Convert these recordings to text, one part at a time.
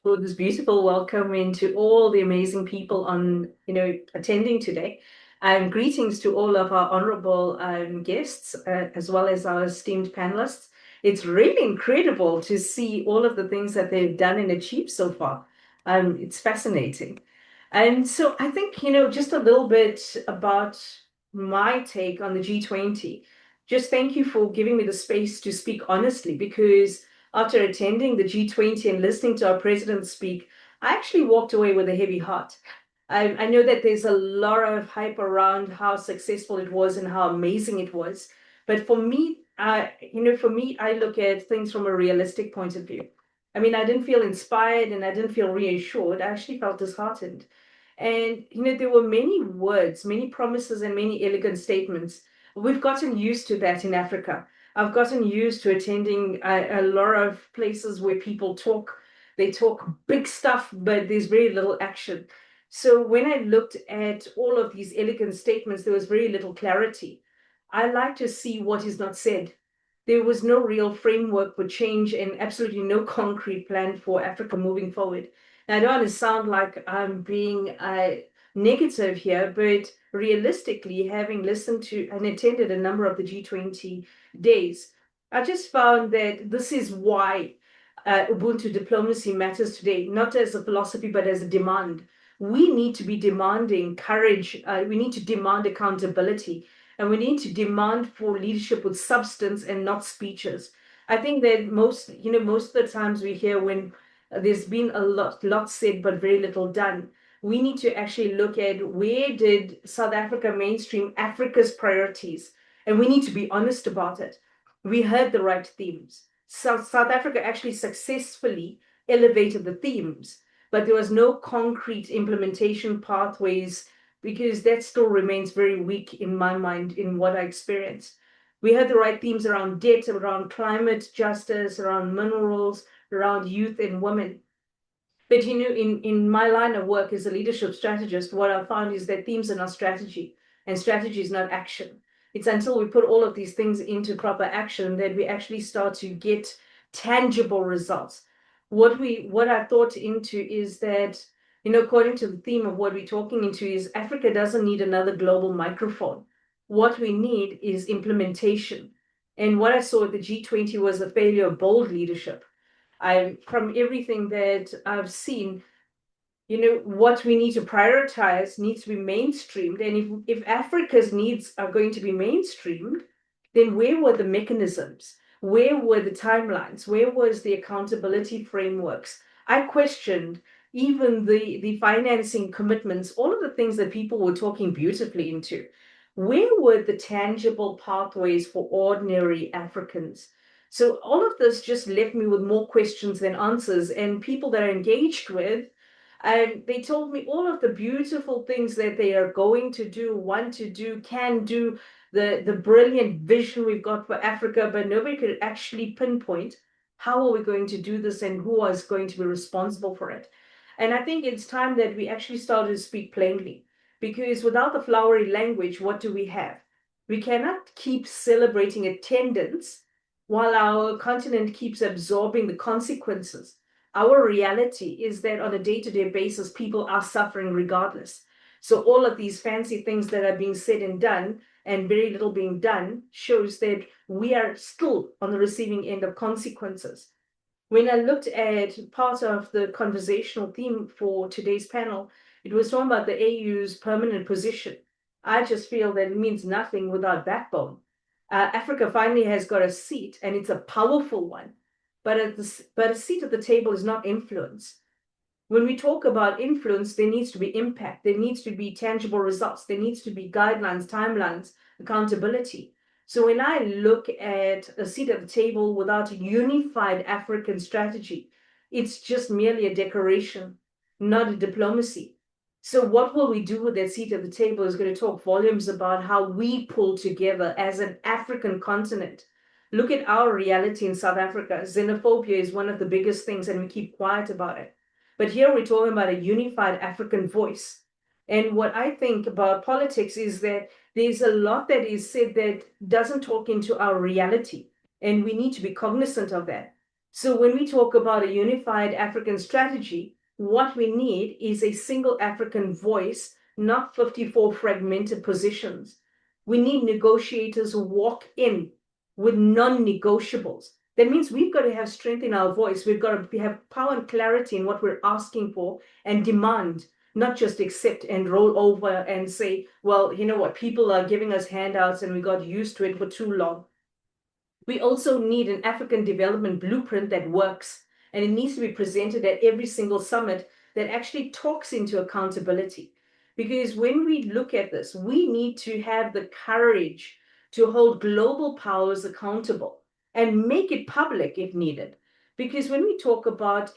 for this beautiful welcome and to all the amazing people attending today. Greetings to all of our honorable guests, as well as our esteemed panelists. It's really incredible to see all of the things that they've done and achieved so far. It's fascinating. And so I think, just a little bit about my take on the G20. Just thank you for giving me the space to speak honestly, because after attending the G20 and listening to our president speak, I actually walked away with a heavy heart. I know that there's a lot of hype around how successful it was and how amazing it was. But for me, I look at things from a realistic point of view. I mean, I didn't feel inspired and I didn't feel reassured. I actually felt disheartened. And, there were many words, many promises, and many elegant statements. We've gotten used to that in Africa. I've gotten used to attending a lot of places where people talk, they talk big stuff, but there's very little action. So when I looked at all of these elegant statements, there was very little clarity. I like to see what is not said. There was no real framework for change and absolutely no concrete plan for Africa moving forward. Now, I don't want to sound like I'm being negative here, but realistically, having listened to and attended a number of the G20 days, I just found that this is why Ubuntu diplomacy matters today, not as a philosophy, but as a demand. We need to be demanding courage. We need to demand accountability. And we need to demand for leadership with substance and not speeches. I think that most of the times we hear when there's been a lot said, but very little done. We need to actually look at where did South Africa mainstream Africa's priorities, and we need to be honest about it. We heard the right themes. South Africa actually successfully elevated the themes, but there was no concrete implementation pathways because that still remains very weak in my mind in what I experienced. We had the right themes around debt, around climate justice, around minerals, around youth and women. But in my line of work as a leadership strategist, what I found is that themes are not strategy, and strategy is not action. It's until we put all of these things into proper action that we actually start to get tangible results. What I thought into is that, according to the theme of what we're talking into, is Africa doesn't need another global microphone. What we need is implementation. And what I saw at the G20 was a failure of bold leadership. From everything that I've seen, what we need to prioritize needs to be mainstreamed. And if Africa's needs are going to be mainstreamed, then where were the mechanisms? Where were the timelines? Where was the accountability frameworks? I questioned even the financing commitments, all of the things that people were talking beautifully into. Where were the tangible pathways for ordinary Africans? So all of this just left me with more questions than answers. And people that I engaged with, and they told me all of the beautiful things that they are going to do, want to do, can do, the brilliant vision we've got for Africa, but nobody could actually pinpoint how are we going to do this and who is going to be responsible for it. And I think it's time that we actually started to speak plainly, because without the flowery language, what do we have? We cannot keep celebrating attendance while our continent keeps absorbing the consequences. Our reality is that on a day-to-day basis, people are suffering regardless. So all of these fancy things that are being said and done, and very little being done, shows that we are still on the receiving end of consequences. When I looked at part of the conversational theme for today's panel, it was talking about the AU's permanent position. I just feel that it means nothing without backbone. Africa finally has got a seat, and it's a powerful one. But a seat at the table is not influence. When we talk about influence, there needs to be impact, there needs to be tangible results, there needs to be guidelines, timelines, accountability. So when I look at a seat at the table without a unified African strategy, it's just merely a decoration, not a diplomacy. So what will we do with that seat at the table is going to talk volumes about how we pull together as an African continent. Look at our reality in South Africa. Xenophobia is one of the biggest things, and we keep quiet about it. But here we're talking about a unified African voice. And what I think about politics is that there's a lot that is said that doesn't talk into our reality. And we need to be cognizant of that. So when we talk about a unified African strategy, what we need is a single African voice, not 54 fragmented positions. We need negotiators who walk in with non-negotiables. That means we've got to have strength in our voice. We've got to have power and clarity in what we're asking for and demand, not just accept and roll over and say, well, you know what, people are giving us handouts and we got used to it for too long. We also need an African development blueprint that works, and it needs to be presented at every single summit that actually talks into accountability. Because when we look at this, we need to have the courage to hold global powers accountable and make it public if needed. Because when we talk about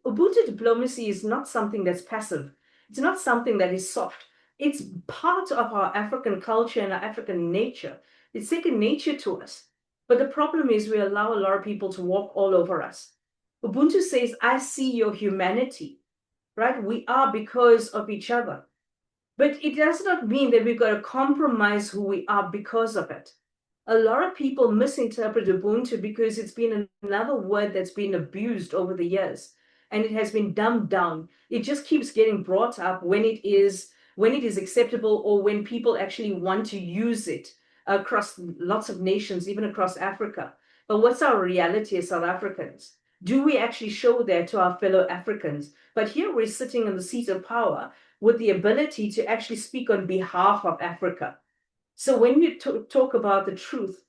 Ubuntu diplomacy is not something that's passive, it's not something that is soft. It's part of our African culture and our African nature. It's second nature to us. But the problem is we allow a lot of people to walk all over us. Ubuntu says, I see your humanity, right? We are because of each other. But it does not mean that we've got to compromise who we are because of it. A lot of people misinterpret Ubuntu because it's been another word that's been abused over the years and it has been dumbed down. It just keeps getting brought up when it is acceptable or when people actually want to use it across lots of nations, even across Africa. But what's our reality as South Africans? Do we actually show that to our fellow Africans? But here we're sitting in the seat of power with the ability to actually speak on behalf of Africa. So when you talk about the truth,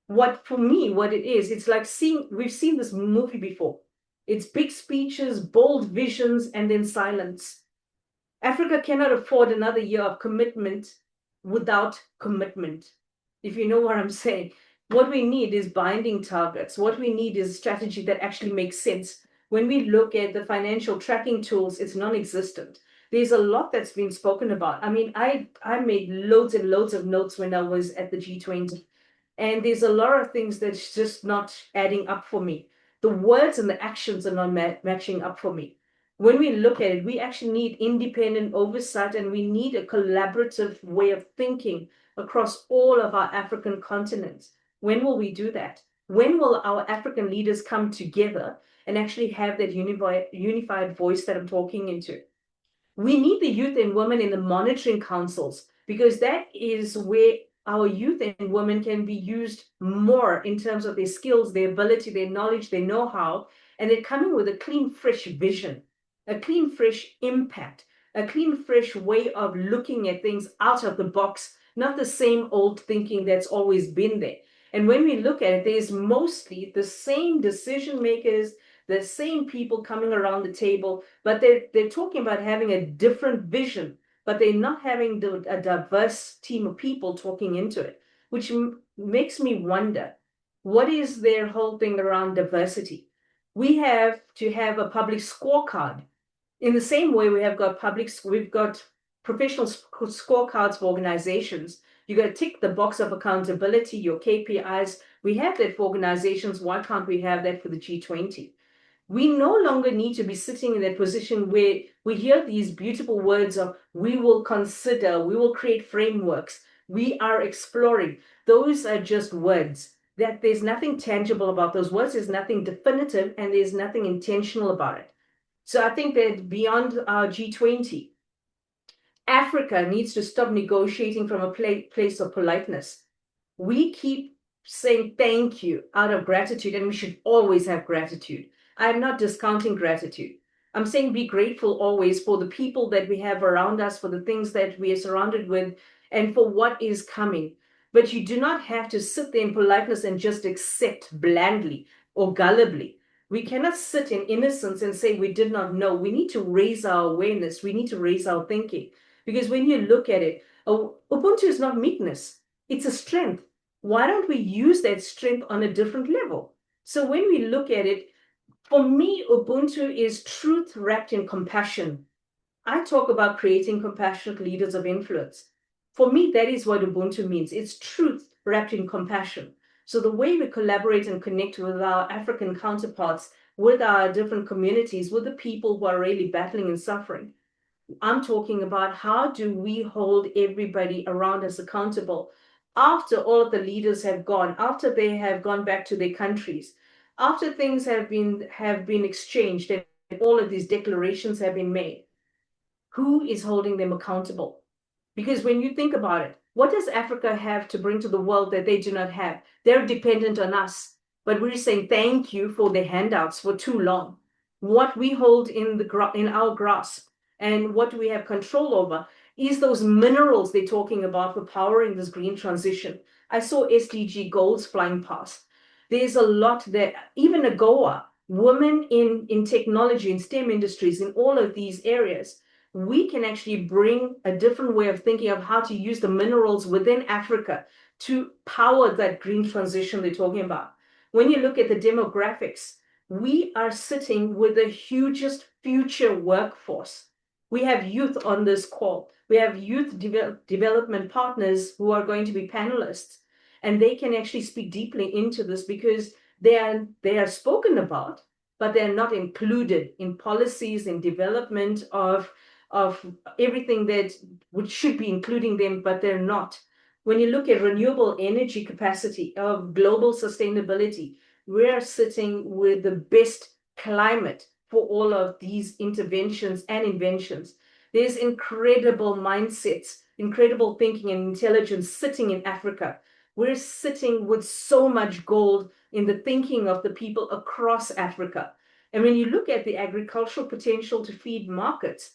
for me, what it is, it's like we've seen this movie before. It's big speeches, bold visions, and then silence. Africa cannot afford another year of commitment without commitment. If you know what I'm saying, what we need is binding targets. What we need is a strategy that actually makes sense. When we look at the financial tracking tools, it's non-existent. There's a lot that's been spoken about. I mean, I made loads and loads of notes when I was at the G20. And there's a lot of things that's just not adding up for me. The words and the actions are not matching up for me. When we look at it, we actually need independent oversight and we need a collaborative way of thinking across all of our African continents. When will we do that? When will our African leaders come together and actually have that unified voice that I'm talking into? We need the youth and women in the monitoring councils because that is where our youth and women can be used more in terms of their skills, their ability, their knowledge, their know-how, and they're coming with a clean, fresh vision, a clean, fresh impact, a clean, fresh way of looking at things out of the box, not the same old thinking that's always been there. And when we look at it, there's mostly the same decision makers, the same people coming around the table, but they're talking about having a different vision, but they're not having a diverse team of people talking into it, which makes me wonder, what is their whole thing around diversity? We have to have a public scorecard. In the same way, we've got professional scorecards for organizations. You got to tick the box of accountability, your KPIs. We have that for organizations. Why can't we have that for the G20? We no longer need to be sitting in that position where we hear these beautiful words of we will consider, we will create frameworks, we are exploring. Those are just words. That there's nothing tangible about those words, there's nothing definitive, and there's nothing intentional about it. So I think that beyond our G20, Africa needs to stop negotiating from a place of politeness. We keep saying thank you out of gratitude, and we should always have gratitude. I'm not discounting gratitude. I'm saying be grateful always for the people that we have around us, for the things that we are surrounded with, and for what is coming. But you do not have to sit there in politeness and just accept blandly or gullibly. We cannot sit in innocence and say we did not know. We need to raise our awareness. We need to raise our thinking. Because when you look at it, Ubuntu is not meekness. It's a strength. Why don't we use that strength on a different level? So when we look at it, for me, Ubuntu is truth wrapped in compassion. I talk about creating compassionate leaders of influence. For me, that is what Ubuntu means. It's truth wrapped in compassion. So the way we collaborate and connect with our African counterparts, with our different communities, with the people who are really battling and suffering, I'm talking about how do we hold everybody around us accountable after all of the leaders have gone, after they have gone back to their countries, after things have been exchanged and all of these declarations have been made, who is holding them accountable? Because when you think about it, what does Africa have to bring to the world that they do not have? They're dependent on us, but we're saying thank you for the handouts for too long. What we hold in our grasp and what we have control over is those minerals they're talking about for powering this green transition. I saw SDG goals flying past. There's a lot there. Even AGOA, women in technology, in STEM industries, in all of these areas, we can actually bring a different way of thinking of how to use the minerals within Africa to power that green transition they're talking about. When you look at the demographics, we are sitting with the hugest future workforce. We have youth on this call. We have youth development partners who are going to be panelists, and they can actually speak deeply into this because they are spoken about, but they're not included in policies and development of everything that would should be including them, but they're not. When you look at renewable energy capacity of global sustainability, we're sitting with the best climate for all of these interventions and inventions. There's incredible mindsets, incredible thinking and intelligence sitting in Africa. We're sitting with so much gold in the thinking of the people across Africa. And when you look at the agricultural potential to feed markets,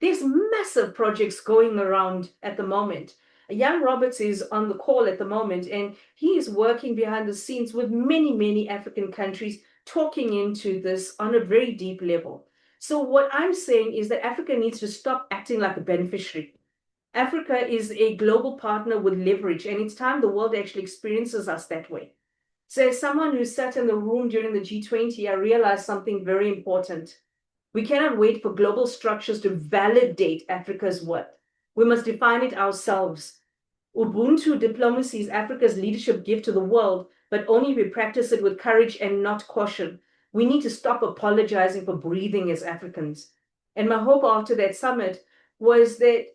there's massive projects going around at the moment. Jan Roberts is on the call at the moment, and he is working behind the scenes with many, many African countries, talking into this on a very deep level. So, what I'm saying is that Africa needs to stop acting like a beneficiary. Africa is a global partner with leverage, and it's time the world actually experiences us that way. So, as someone who sat in the room during the G20, I realized something very important. We cannot wait for global structures to validate Africa's worth. We must define it ourselves. Ubuntu diplomacy is Africa's leadership gift to the world, but only if we practice it with courage and not caution. We need to stop apologizing for breathing as Africans. And my hope after that summit was that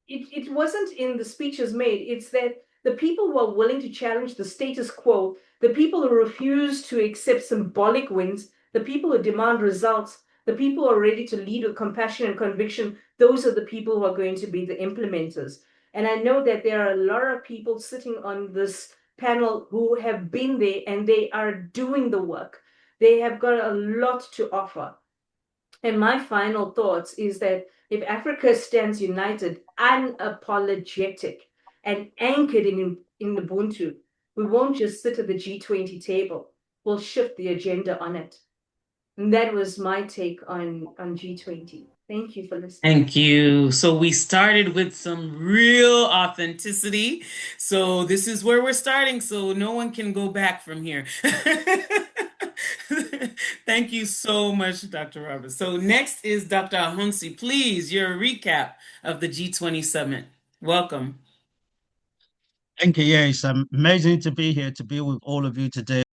it wasn't in the speeches made, it's that the people who are willing to challenge the status quo, the people who refuse to accept symbolic wins, the people who demand results, the people who are ready to lead with compassion and conviction, those are the people who are going to be the implementers. And I know that there are a lot of people sitting on this panel who have been there and they are doing the work. They have got a lot to offer. And my final thoughts is that if Africa stands united, unapologetic, and anchored in Ubuntu, we won't just sit at the G20 table, we'll shift the agenda on it. And that was my take on G20. Thank you for listening. Thank you. So we started with some real authenticity. So this is where we're starting. So no one can go back from here. Thank you so much, Dr. Roberts. So next is Dr. Ahunsi. Please, your recap of the G20 Summit. Welcome. Thank you. Yeah, it's amazing to be here to be with all of you today.